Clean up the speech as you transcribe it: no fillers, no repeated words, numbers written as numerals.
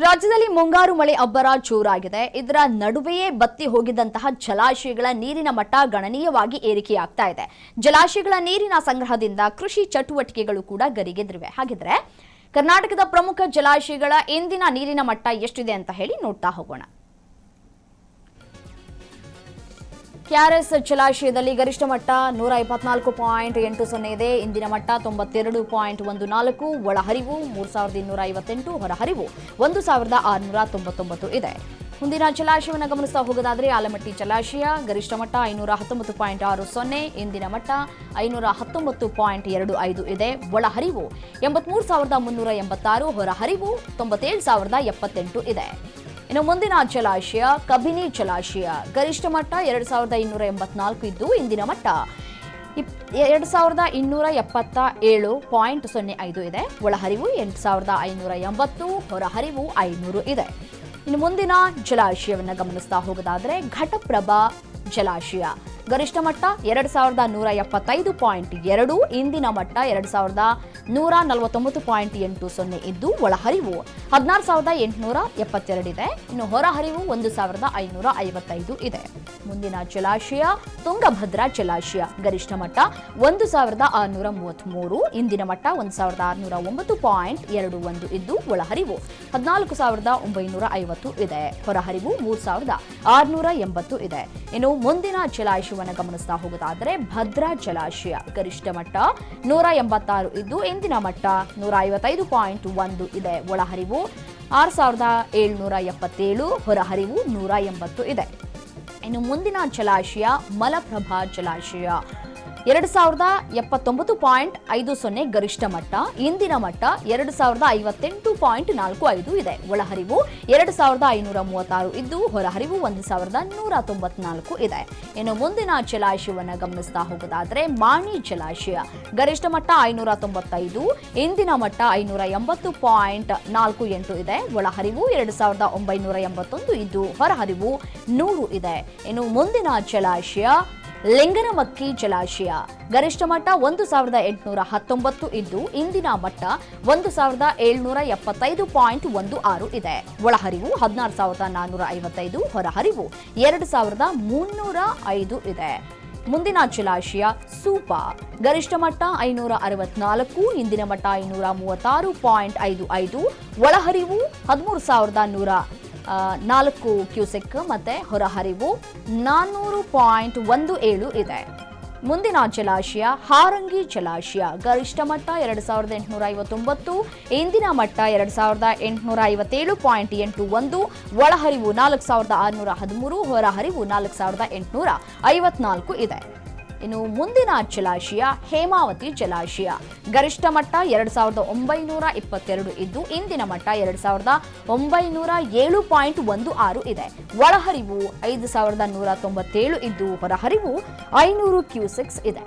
ರಾಜ್ಯದಲ್ಲಿ ಮುಂಗಾರು ಮಳೆ ಅಬ್ಬರ ಜೋರಾಗಿದೆ. ಇದರ ನಡುವೆಯೇ ಬತ್ತಿ ಹೋಗಿದ್ದಂತಹ ಜಲಾಶಯಗಳ ನೀರಿನ ಮಟ್ಟ ಗಣನೀಯವಾಗಿ ಏರಿಕೆಯಾಗ್ತಾ ಇದೆ. ಜಲಾಶಯಗಳ ನೀರಿನ ಸಂಗ್ರಹದಿಂದ ಕೃಷಿ ಚಟುವಟಿಕೆಗಳು ಕೂಡ ಗರಿಗೆದರಿವೆ. ಹಾಗಿದ್ರೆ ಕರ್ನಾಟಕದ ಪ್ರಮುಖ ಜಲಾಶಯಗಳ ಇಂದಿನ ನೀರಿನ ಮಟ್ಟ ಎಷ್ಟಿದೆ ಅಂತ ಹೇಳಿ ನೋಡ್ತಾ ಹೋಗೋಣ. ಕೆಆರ್ಎಸ್ ಜಲಾಶಯದಲ್ಲಿ ಗರಿಷ್ಠ ಮಟ್ಟ 154.80 ಇದೆ. ಇಂದಿನ ಮಟ್ಟ 92.14. ಒಳಹರಿವು 3258, ಹೊರಹರಿವು 1699 ಇದೆ. ಮುಂದಿನ ಜಲಾಶಯವನ್ನು ಗಮನಿಸ್ತಾ ಹೋಗೋದಾದ್ರೆ ಆಲಮಟ್ಟಿ ಜಲಾಶಯ ಗರಿಷ್ಠ ಮಟ್ಟ 519.60, ಇಂದಿನ ಮಟ್ಟ 519.25 ಇದೆ. ಒಳಹರಿವು 83,386, ಹೊರಹರಿವು 97,078 ಇದೆ. ಇನ್ನು ಮುಂದಿನ ಜಲಾಶಯ ಕಬಿನಿ ಜಲಾಶಯ ಗರಿಷ್ಠ ಮಟ್ಟ 2284 ಇದ್ದು ಇಂದಿನ ಮಟ್ಟ 2277.05 ಇದೆ. ಒಳಹರಿವು 8580, ಹೊರಹರಿವು 500 ಇದೆ. ಇನ್ನು ಮುಂದಿನ ಜಲಾಶಯವನ್ನು ಗಮನಿಸ್ತಾ ಹೋಗೋದಾದ್ರೆ ಘಟಪ್ರಭಾ ಜಲಾಶಯ ಗರಿಷ್ಠ ಮಟ್ಟ 2175.2, ಇಂದಿನ ಮಟ್ಟ 2149.80 ಇದ್ದು ಒಳಹರಿವು 16,872 ಇದೆ. ಇನ್ನು ಹೊರಹರಿವು 1,555 ಇದೆ. ಮುಂದಿನ ಜಲಾಶಯ ತುಂಗಭದ್ರಾ ಜಲಾಶಯ ಗರಿಷ್ಠ ಮಟ್ಟ 1,633, ಇಂದಿನ ಮಟ್ಟ 1,609.21 ಇದ್ದು ಒಳಹರಿವು 14,950 ಇದೆ. ಹೊರಹರಿವು 3,680 ಇದೆ. ಇನ್ನು ಮುಂದಿನ ಜಲಾಶಯವನ್ನು ಗಮನಿಸ್ತಾ ಹೋಗೋದಾದರೆ ಭದ್ರಾ ಜಲಾಶಯ ಗರಿಷ್ಠ ಮಟ್ಟ 186 ಇದ್ದು ಇಂದಿನ ಮಟ್ಟ 155.1 ಇದೆ. ಒಳಹರಿವು 6,777, ಹೊರಹರಿವು 180 ಇದೆ. ಇನ್ನು ಮುಂದಿನ ಜಲಾಶಯ ಮಲಪ್ರಭಾ ಜಲಾಶಯ 2,079.50 ಗರಿಷ್ಠ ಮಟ್ಟ, ಇಂದಿನ ಮಟ್ಟ 2,058.45 ಇದೆ. ಒಳಹರಿವು 2,536 ಇದ್ದು ಹೊರಹರಿವು 1,194 ಇದೆ. ಇನ್ನು ಮುಂದಿನ ಜಲಾಶಯವನ್ನು ಗಮನಿಸ್ತಾ ಹೋಗೋದಾದ್ರೆ ಮಾಣಿ ಜಲಾಶಯ ಗರಿಷ್ಠ ಮಟ್ಟ 595, ಇಂದಿನ ಮಟ್ಟ 580.48 ಇದೆ. ಒಳಹರಿವು 2,981 ಇದ್ದು ಹೊರಹರಿವು 100 ಇದೆ. ಇನ್ನು ಮುಂದಿನ ಜಲಾಶಯ ಲಿಂಗನಮಕ್ಕಿ ಜಲಾಶಯ ಗರಿಷ್ಠ ಮಟ್ಟ 1,819 ಇದ್ದು ಇಂದಿನ ಮಟ್ಟ 1,775.16 ಇದೆ. ಒಳಹರಿವು 16,455, ಹೊರಹರಿವು 2,305 ಇದೆ. ಮುಂದಿನ ಜಲಾಶಯ ಸೂಪಾ ಗರಿಷ್ಠ ಮಟ್ಟ 564, ಇಂದಿನ ಮಟ್ಟ 536.55, ಒಳಹರಿವು 13,104 ಕ್ಯೂಸೆಕ್ ಮತ್ತೆ ಹೊರಹರಿವು 400.17 ಇದೆ. ಮುಂದಿನ ಜಲಾಶಯ ಹಾರಂಗಿ ಜಲಾಶಯ ಗರಿಷ್ಠ ಮಟ್ಟ 2,859, ಇಂದಿನ ಮಟ್ಟ 2,857.81, ಒಳಹರಿವು 4,613, ಹೊರಹರಿವು 4,854 ಇದೆ. ಇನ್ನು ಮುಂದಿನ ಜಲಾಶಯ ಹೇಮಾವತಿ ಜಲಾಶಯ ಗರಿಷ್ಠ ಮಟ್ಟ 2,922 ಇದ್ದು ಇಂದಿನ ಮಟ್ಟ 2,907.16 ಇದೆ. ಒಳಹರಿವು 5,197 ಇದ್ದು ಹೊರಹರಿವು 500 ಕ್ಯೂಸೆಕ್ಸ್ ಇದೆ.